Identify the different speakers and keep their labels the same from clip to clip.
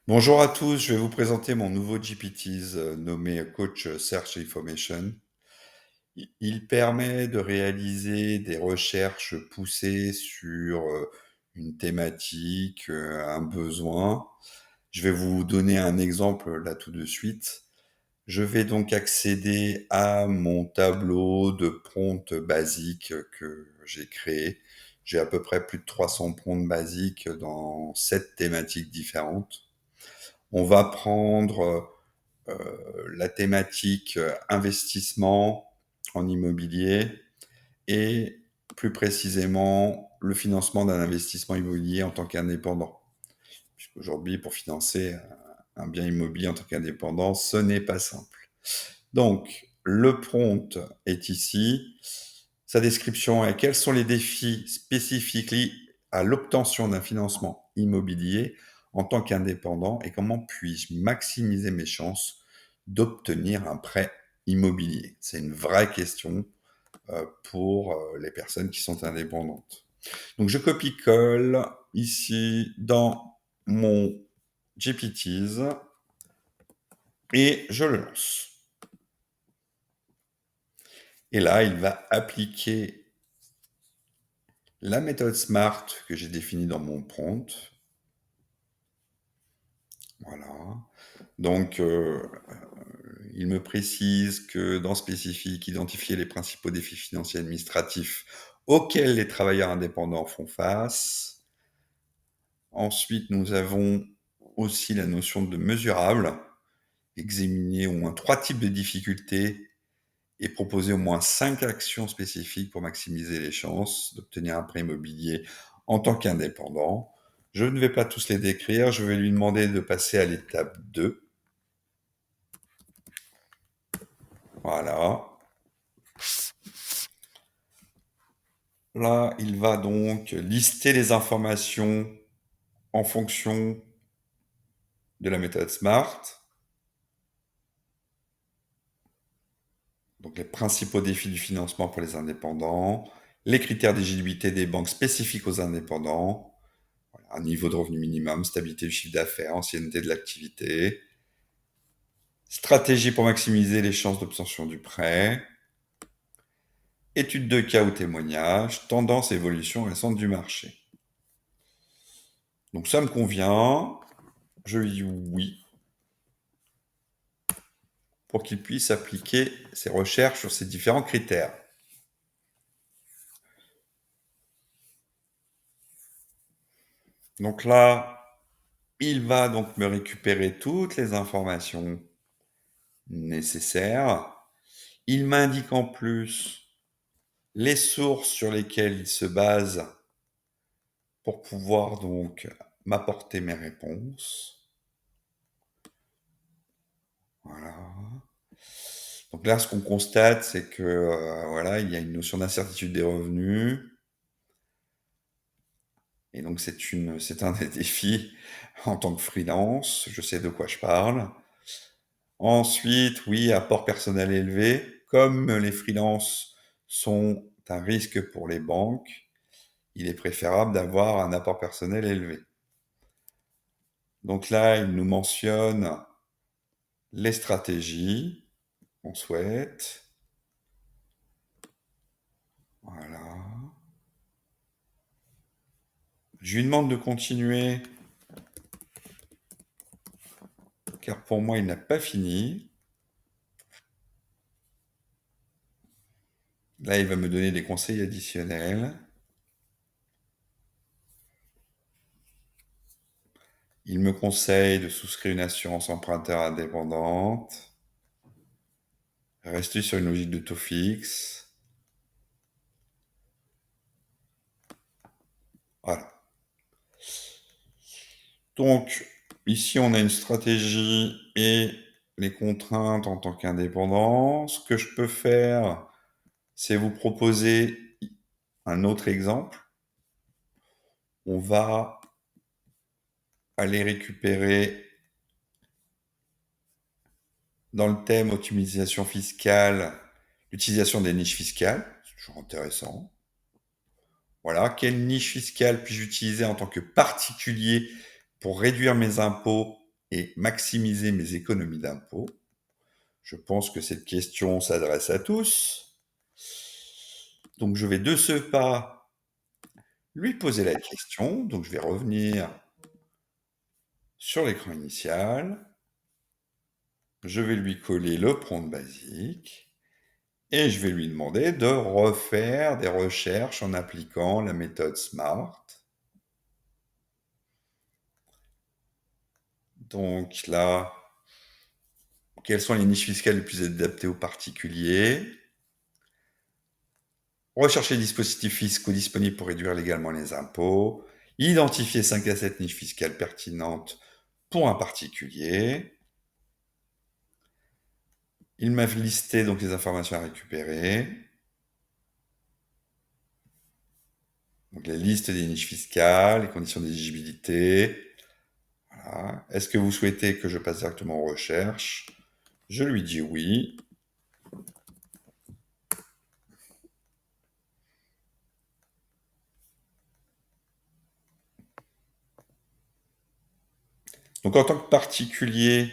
Speaker 1: Bonjour à tous, je vais vous présenter mon nouveau GPTs nommé Coach Search Information. Il permet de réaliser des recherches poussées sur une thématique, un besoin. Je vais vous donner un exemple là tout de suite. Je vais donc accéder à mon tableau de prompts basiques que j'ai créé. J'ai à peu près plus de 300 prompts basiques dans 7 thématiques différentes. On va prendre la thématique investissement en immobilier et plus précisément le financement d'un investissement immobilier en tant qu'indépendant. Puisqu'aujourd'hui, pour financer un bien immobilier en tant qu'indépendant, ce n'est pas simple. Donc, le prompt est ici. Sa description est: quels sont les défis spécifiques liés à l'obtention d'un financement immobilier en tant qu'indépendant et comment puis-je maximiser mes chances d'obtenir un prêt immobilier? C'est une vraie question pour les personnes qui sont indépendantes. Donc je copie-colle ici dans mon GPTs et je le lance. Et là, il va appliquer la méthode SMART que j'ai définie dans mon prompt. Voilà. Donc, il me précise que dans spécifique, identifier les principaux défis financiers et administratifs auxquels les travailleurs indépendants font face. Ensuite, nous avons aussi la notion de mesurable, examiner au moins 3 types de difficultés et proposer au moins 5 actions spécifiques pour maximiser les chances d'obtenir un prêt immobilier en tant qu'indépendant. Je ne vais pas tous les décrire, je vais lui demander de passer à l'étape 2. Voilà. Là, il va donc lister les informations en fonction de la méthode SMART. Donc les principaux défis du financement pour les indépendants, les critères d'éligibilité des banques spécifiques aux indépendants, un niveau de revenu minimum, stabilité du chiffre d'affaires, ancienneté de l'activité, stratégie pour maximiser les chances d'obtention du prêt, étude de cas ou témoignage, tendance, évolution récente du marché. Donc ça me convient, je lui dis oui, pour qu'il puisse appliquer ses recherches sur ces différents critères. Donc là, il va donc me récupérer toutes les informations nécessaires. Il m'indique en plus les sources sur lesquelles il se base pour pouvoir donc m'apporter mes réponses. Voilà. Donc là, ce qu'on constate, c'est que voilà, il y a une notion d'incertitude des revenus. Et donc, c'est un des défis en tant que freelance. Je sais de quoi je parle. Ensuite, oui, apport personnel élevé. Comme les freelances sont un risque pour les banques, il est préférable d'avoir un apport personnel élevé. Donc là, il nous mentionne les stratégies qu'on souhaite. Voilà. Je lui demande de continuer, car pour moi, il n'a pas fini. Là, il va me donner des conseils additionnels. Il me conseille de souscrire une assurance emprunteur indépendante, rester sur une logique de taux fixe. Voilà. Donc, ici, on a une stratégie et les contraintes en tant qu'indépendant. Ce que je peux faire, c'est vous proposer un autre exemple. On va aller récupérer dans le thème optimisation fiscale l'utilisation des niches fiscales. C'est toujours intéressant. Voilà, quelle niche fiscale puis-je utiliser en tant que particulier pour réduire mes impôts et maximiser mes économies d'impôts? Je pense que cette question s'adresse à tous. Donc je vais de ce pas lui poser la question. Donc je vais revenir sur l'écran initial. Je vais lui coller le prompt basique et je vais lui demander de refaire des recherches en appliquant la méthode SMART. Donc là, quelles sont les niches fiscales les plus adaptées aux particuliers? Rechercher les dispositifs fiscaux disponibles pour réduire légalement les impôts. Identifier 5 à 7 niches fiscales pertinentes pour un particulier. Il m'a listé donc les informations à récupérer. Donc la liste des niches fiscales, les conditions d'éligibilité. Voilà. Est-ce que vous souhaitez que je passe directement aux recherches? Je lui dis oui. Donc en tant que particulier,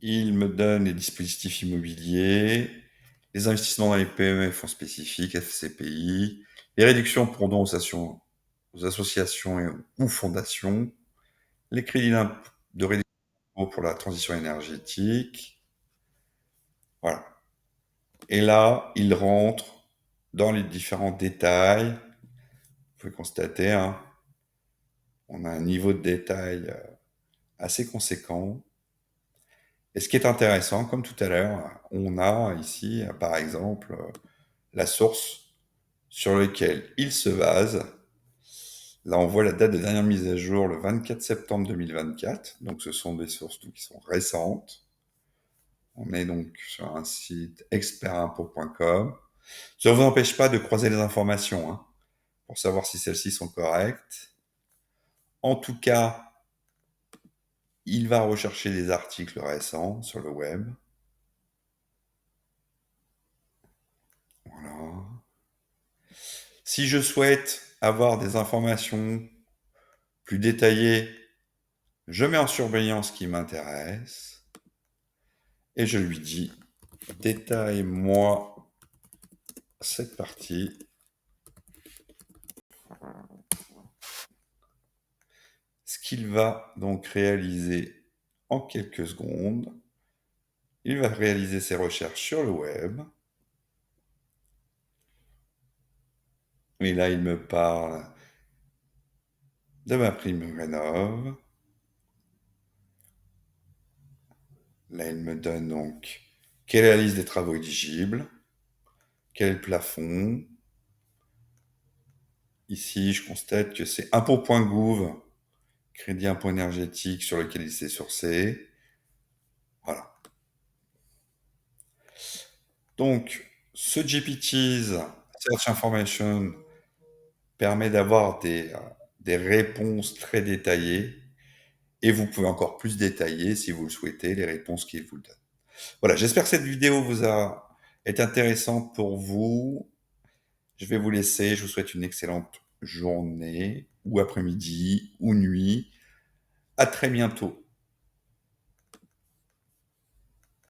Speaker 1: il me donne les dispositifs immobiliers, les investissements dans les PME et fonds spécifiques, FCPI, les réductions pour dons aux associations ou fondations, les crédits de réduction pour la transition énergétique. Voilà. Et là, il rentre dans les différents détails. Vous pouvez constater, hein, on a un niveau de détail assez conséquent. Et ce qui est intéressant, comme tout à l'heure, on a ici, par exemple, la source sur laquelle il se base. Là, on voit la date de dernière mise à jour, le 24 septembre 2024. Donc, ce sont des sources qui sont récentes. On est donc sur un site expertimpôt.com. Ça ne vous empêche pas de croiser les informations, hein, pour savoir si celles-ci sont correctes. En tout cas, il va rechercher des articles récents sur le web. Voilà. Si je souhaite avoir des informations plus détaillées, je mets en surveillance ce qui m'intéresse et je lui dis détaille-moi cette partie. Ce qu'il va donc réaliser en quelques secondes, il va réaliser ses recherches sur le web. Et là, il me parle de ma prime rénov'. Là, il me donne donc quelle est la liste des travaux éligibles, quel est le plafond. Ici, je constate que c'est impôt.gouv, crédit impôt énergétique sur lequel il s'est sourcé. Voilà. Donc, ce GPT's Search Information permet d'avoir des réponses très détaillées et vous pouvez encore plus détailler, si vous le souhaitez, les réponses qu'il vous donne. Voilà, j'espère que cette vidéo est intéressante pour vous. Je vais vous laisser, je vous souhaite une excellente journée, ou après-midi, ou nuit. À très bientôt.